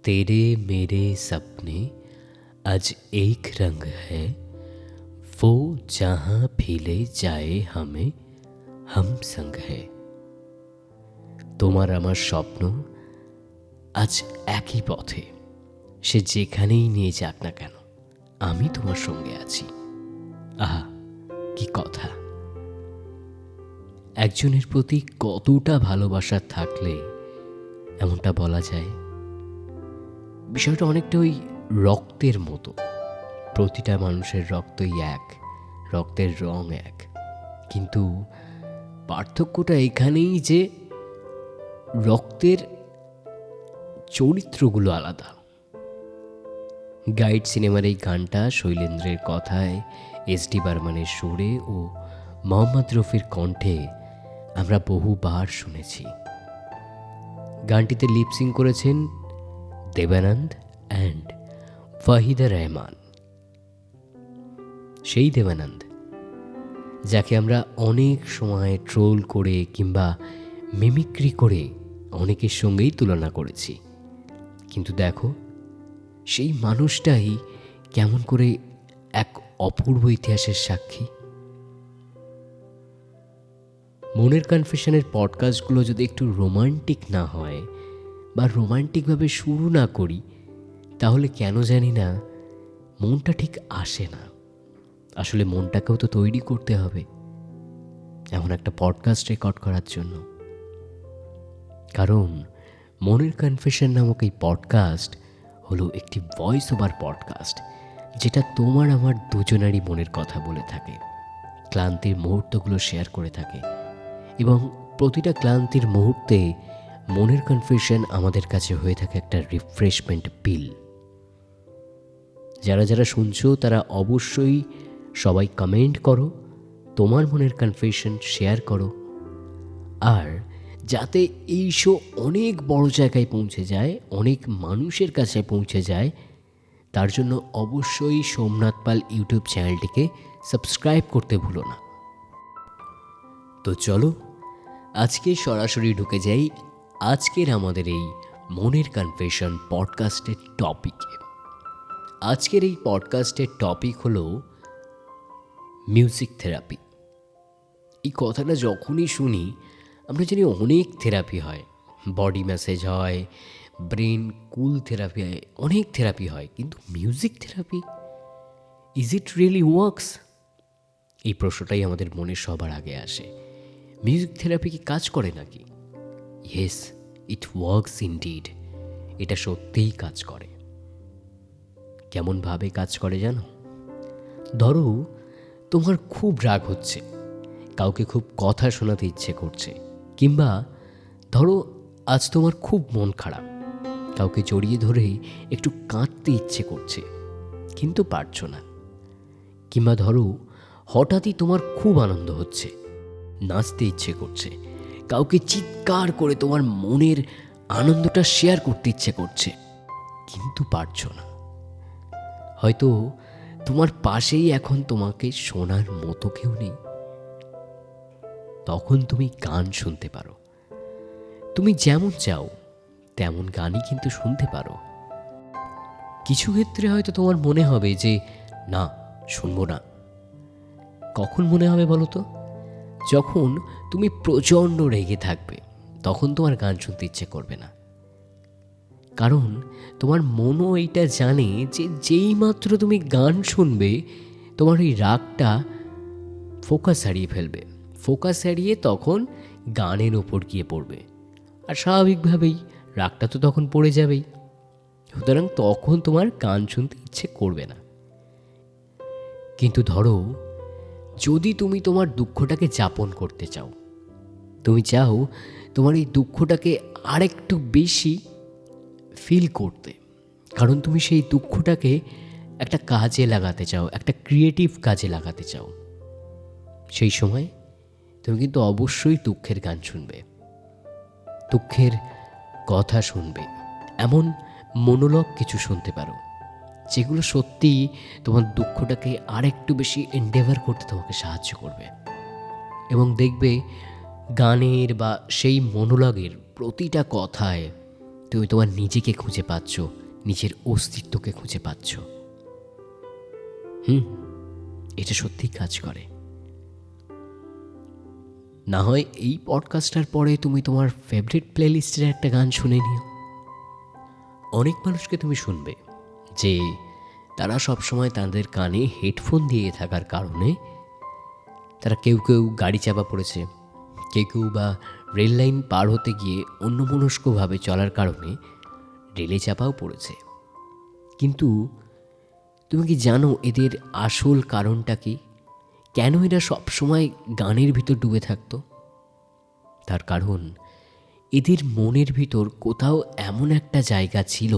तेरे मेरे सपने आज एक रंग है, वो जहाँ भी ले जाए हमें हम संग है। তোমার আমার স্বপ্ন আজ একই পথে, সে যেখানেই নিয়ে যাক না কেন আমি তোমার সঙ্গে আছি। আহা, কি কথা! একজনের প্রতি কতটা ভালোবাসা থাকলে এমনটা বলা যায়। বিষয়টা অনেকটা ওই রক্তের মতো। প্রতিটা মানুষের রক্তই এক, রক্তের রং এক, কিন্তু পার্থক্যটা এখানেই যে রক্তের চরিত্রগুলো আলাদা। গাইড সিনেমার এই গানটা শৈলেন্দ্রের কথায়, এস.ডি. বর্মনের সুরে ও মোহাম্মদ রফির কণ্ঠে আমরা বহুবার শুনেছি। গানটিতে লিপসিং করেছেন দেবানন্দ অ্যান্ড ওয়াহিদা রহমান। সেই দেবানন্দ যাকে আমরা অনেক সময় ট্রোল করে কিংবা মিমিক্রি করে অনেকের সঙ্গেই তুলনা করেছি, কিন্তু দেখো সেই মানুষটাই কেমন করে এক অপূর্ব ইতিহাসের সাক্ষী। মনের কনফেশনের পডকাস্টগুলো যদি একটু রোমান্টিক না হয় বা রোমান্টিকভাবে শুরু না করি, তাহলে কেন জানি না মনটা ঠিক আসে না। আসলে মনটাকেও তো তৈরি করতে হবে এমন একটা পডকাস্ট রেকর্ড করার জন্য। কারণ মনের কনফেশন নামক এই পডকাস্ট হলো একটি ভয়েস ওভার পডকাস্ট, যেটা তোমার আমার দুজনারই মনের কথা বলে থাকে, ক্লান্তির মুহূর্তগুলো শেয়ার করে থাকে, এবং প্রতিটা ক্লান্তির মুহূর্তে মনের কনফেশন আমাদের কাছে হয়ে থাকে একটা রিফ্রেশমেন্ট পিল। যারা যারা শুনছো তারা অবশ্যই সবাই কমেন্ট করো, তোমার মনের কনফেশন শেয়ার করো। আর যাতে এই শো অনেক বড় জায়গায় পৌঁছে যায়, অনেক মানুষের কাছে পৌঁছে যায়, তার জন্য অবশ্যই সোমনাথ পাল ইউটিউব চ্যানেলটিকে সাবস্ক্রাইব করতে ভুলো না। তো চলো আজকে সরাসরি ঢুকে যাই আজকের আমাদের এই মনের কনফেশন পডকাস্টের টপিকে। আজকের এই পডকাস্টের টপিক হলো মিউজিক থেরাপি। এই কথাটা যখনই শুনি আমরা জানি অনেক থেরাপি হয়, বডি ম্যাসেজ হয়, ব্রেন কুল থেরাপি হয়, অনেক থেরাপি হয়, কিন্তু music therapy, is it really works? এই প্রশ্নটাই আমাদের মনে সবার আগে আসে। মিউজিক থেরাপি কি কাজ করে নাকি? Yes, it works indeed. এটা সত্যিই কাজ করে। কেমনভাবে কাজ করে জানো? ধরো তোমার খুব রাগ হচ্ছে, কাউকে খুব কথা শোনাতে ইচ্ছে করছে, কিংবা ধরো আজ তোমার খুব মন খারাপ, কাউকে জড়িয়ে ধরে একটু কাঁদতে ইচ্ছে করছে কিন্তু পারছো না। কিংবা ধরো হঠাৎই তোমার খুব আনন্দ হচ্ছে, নাচতে ইচ্ছে করছে, কাউকে চিৎকার করে তোমার মনের আনন্দটা শেয়ার করতে ইচ্ছে করছে কিন্তু পারছো না। হয়তো তোমার পাশেই এখন তোমাকে শোনার মতো কেউ নেই। তখন তুমি গান শুনতে পারো। তুমি যেমন চাও তেমন গানই কিন্তু শুনতে পারো। কিছু ক্ষেত্রে হয়তো তোমার মনে হবে যে না, শুনবো না। কখন মনে হবে বলো তো? যখন তুমি প্রচণ্ড রেগে থাকবে, তখন তোমার গান শুনতে ইচ্ছে করবে না। কারণ তোমার মনও এইটা জানে যে যেই মাত্র তুমি গান শুনবে, তোমার এই রাগটা ফোকাস হারিয়ে ফেলবে। ফোকাস হারিয়ে তখন গানের ওপর গিয়ে পড়বে, আর স্বাভাবিকভাবেই রাগটা তো তখন পড়ে যাবেই। সুতরাং তখন তোমার গান শুনতে ইচ্ছে করবে না। কিন্তু ধরো যদি তুমি তোমার দুঃখটাকে যাপন করতে চাও, তুমি চাও তোমার এই দুঃখটাকে আরেকটু বেশি ফিল করতে, কারণ তুমি সেই দুঃখটাকে একটা কাজে লাগাতে চাও, একটা ক্রিয়েটিভ কাজে লাগাতে চাও, সেই সময় তুমি কিন্তু অবশ্যই দুঃখের গান শুনবে, দুঃখের কথা শুনবে। এমন মনোলগ কিছু শুনতে পারো যেগুলো সত্যিই তোমার দুঃখটাকে আরেকটু বেশি এন্ডেভার করতে তোমাকে সাহায্য করবে। এবং দেখবে গানের বা সেই মনোলগের প্রতিটা কথায় তুমি তোমার নিজেকে খুঁজে পাচ্ছ, নিজের অস্তিত্বকে খুঁজে পাচ্ছ। এটা সত্যিই কাজ করে। না হয় এই পডকাস্টটার পরে তুমি তোমার ফেভারিট প্লেলিস্টের একটা গান শুনে নিও। অনেক মানুষকে তুমি শুনবে যে তারা সবসময় তাদের কানে হেডফোন দিয়ে থাকার কারণে তারা কেউ কেউ গাড়ি চাপা পড়েছে, কেউ কেউ বা রেল লাইন পার হতে গিয়ে অন্যমনস্কভাবে চলার কারণে রেলে চাপাও পড়েছে। কিন্তু তুমি কি জানো এদের আসল কারণটা কি? কেন এরা সবসময় গানের ভিতর ডুবে থাকতো? তার কারণ এদের মনের ভিতর কোথাও এমন একটা জায়গা ছিল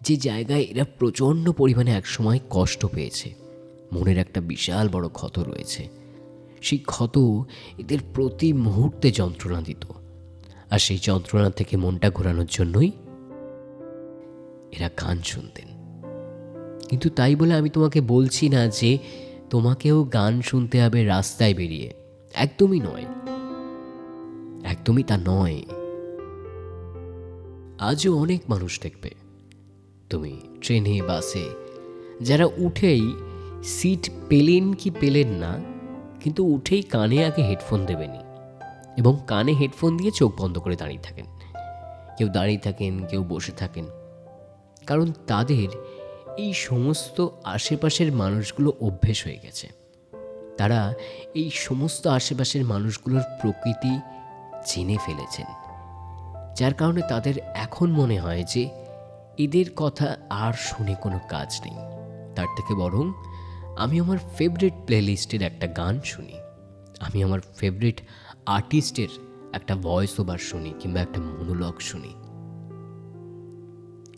যে জায়গায় এরা প্রচণ্ড পরিমাণে একসময় কষ্ট পেয়েছে। মনের একটা বিশাল বড় ক্ষত রয়েছে। সেই ক্ষত এদের প্রতি মুহূর্তে যন্ত্রণা দিত, আর সেই যন্ত্রণা থেকে মনটা ঘোরানোর জন্যই এরা গান শুনতেন। কিন্তু তাই বলে আমি তোমাকে বলছি না যে তোমাকেও গান শুনতে হবে রাস্তায় বেরিয়ে। একদমই নয়, একদমই তা নয়। আজও অনেক মানুষ দেখবে তুমি ট্রেনে, বাসে, যারা উঠেই সিট পেলেন কি পেলেন না, কিন্তু উঠেই কানে আগে হেডফোন দেবেনি এবং কানে হেডফোন দিয়ে চোখ বন্ধ করে দাঁড়িয়ে থাকেন। কেউ দাঁড়িয়ে থাকেন, কেউ বসে থাকেন, কারণ তাদের এই সমস্ত আশেপাশের মানুষগুলো অভ্যেস হয়ে গেছে। তারা এই সমস্ত আশেপাশের মানুষগুলোর প্রকৃতি চিনে ফেলেছেন, যার কারণে তাদের এখন মনে হয় যে এদের কথা আর শুনে কোনো কাজ নেই। তার থেকে বরং আমি আমার ফেভারিট প্লেলিস্টের একটা গান শুনি, আমি আমার ফেভারিট আর্টিস্টের একটা ভয়েস ওভার শুনি কিংবা একটা মনোলগ শুনি।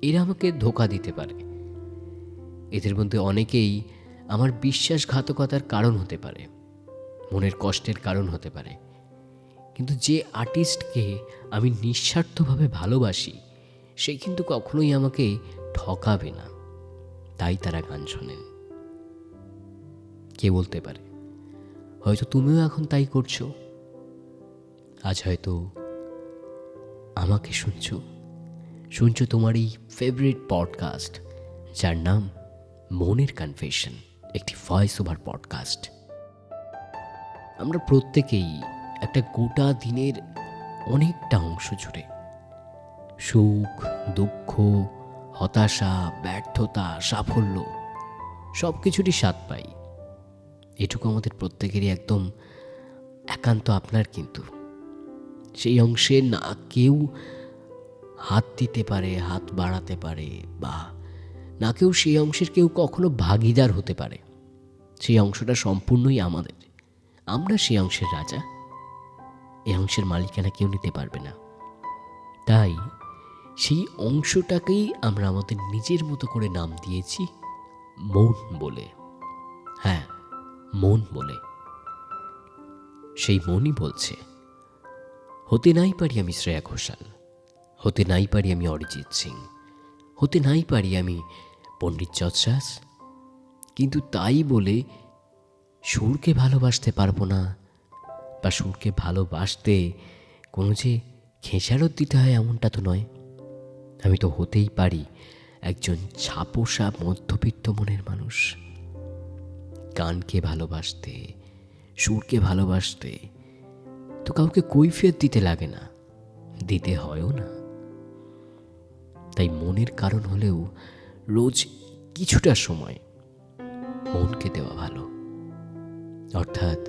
এরা আমাকে ধোঁকা দিতে পারে, এদের মধ্যে অনেকেই আমার বিশ্বাসঘাতকতার কারণ হতে পারে, মনের কষ্টের কারণ হতে পারে, কিন্তু যে আর্টিস্টকে আমি নিঃস্বার্থভাবে ভালোবাসি সে কিন্তু কখনোই আমাকে ঠকাবে না, তাই তারা গান শোনেন। কে বলতে পারে হয়তো তুমিও এখন তাই করছো। আজ হয়তো আমাকে শুনছো তোমার এই ফেভারিট পডকাস্ট, যার নাম মনের কনফেশন, একটি ভয়েস ওভার পডকাস্ট। আমরা প্রত্যেকেই একটা গোটা দিনের অনেকটা অংশ জুড়ে সুখ, দুঃখ, হতাশা, ব্যর্থতা, সাফল্য সব কিছুরই স্বাদ পাই। এটুকু আমাদের প্রত্যেকেরই একদম একান্ত আপনার। কিন্তু সেই অংশে না কেউ হাত দিতে পারে, হাত বাড়াতে পারে, বা না কেউ সেই অংশের কেউ কখনো ভাগিদার হতে পারে। সেই অংশটা সম্পূর্ণই আমাদের। আমরা সেই অংশের রাজা, এই অংশের মালিকানা কেউ নিতে পারবে না। তাই সেই অংশটাকেই আমরা আমাদের নিজের মতো করে নাম দিয়েছি মন বলে। হ্যাঁ, মন বলে। সেই মনই বলছে, হতে নাই পারি আমি শ্রেয়া ঘোষাল, হতে নাই পারি আমি অরিজিৎ সিং, হতে নাই পারি আমি পণ্ডিত যশরাজ, কিন্তু তাই বলে সুরকে ভালোবাসতে পারবো না, বা সুরকে ভালোবাসতে কোনো যে খেসারত দিতে হয় এমনটা তো নয়। আমি তো হতেই পারি একজন ছাপোষা মধ্যবিত্ত মনের মানুষ। গানকে ভালোবাসতে, সুরকে ভালোবাসতে তো কাউকে কৈফিয়ত দিতে লাগে না, দিতে হয়ও না। তাই মনের কারণ হলেও রোজ কিছুটা সময় মনকে দেওয়া ভালো, অর্থাৎ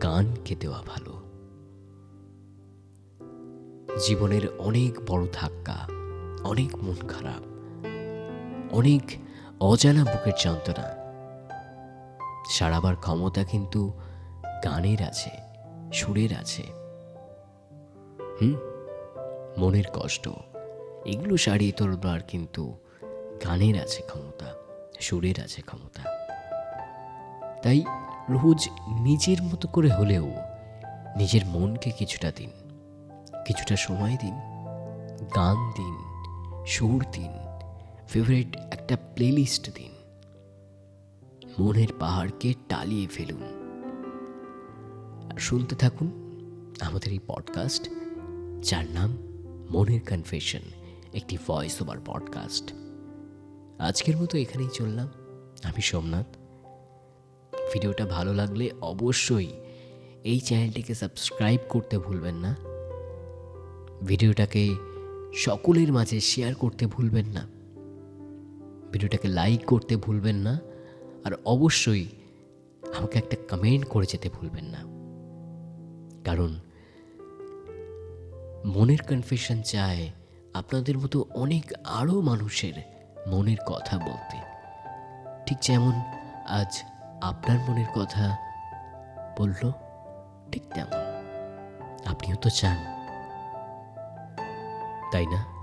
গানকে দেওয়া ভালো। জীবনের অনেক বড় ধাক্কা, অনেক মন খারাপ, অনেক অজানা বুকের যন্ত্রণা সারাবার ক্ষমতা কিন্তু গানের আছে, সুরের আছে। মনের কষ্ট এগুলো সারিয়ে তোলবার কিন্তু গানের আছে ক্ষমতা, সুরের আছে ক্ষমতা। তাই রোজ নিজের মতো করে হলেও নিজের মনকে কিছুটা দিন, কিছুটা সময় দিন, গান দিন, সুর দিন, ফেভারিট একটা প্লেলিস্ট দিন, মনের পাহাড়কে টালিয়ে ফেলুন আর শুনতে থাকুন আমাদের এই পডকাস্ট, যার নাম মনের কনফেশন, একটি ভয়েস ওভার পডকাস্ট। আজকের মতো এখানেই চললাম। আমি সোমনাথ। ভিডিওটা ভালো লাগলে অবশ্যই এই চ্যানেলটিকে সাবস্ক্রাইব করতে ভুলবেন না। ভিডিওটাকে সকলের মাঝে শেয়ার করতে ভুলবেন না। ভিডিওটাকে লাইক করতে ভুলবেন না। আর অবশ্যই আমাকে একটা কমেন্ট করে যেতে ভুলবেন না, কারণ মনের কনফেশন চায় আপনাদের মতো অনেক আরও মানুষের মনের কথা বলতে, ঠিক যেমন আজ আপনার মনের কথা বলল, ঠিক তেমন আপনিও তো চান, তাই না?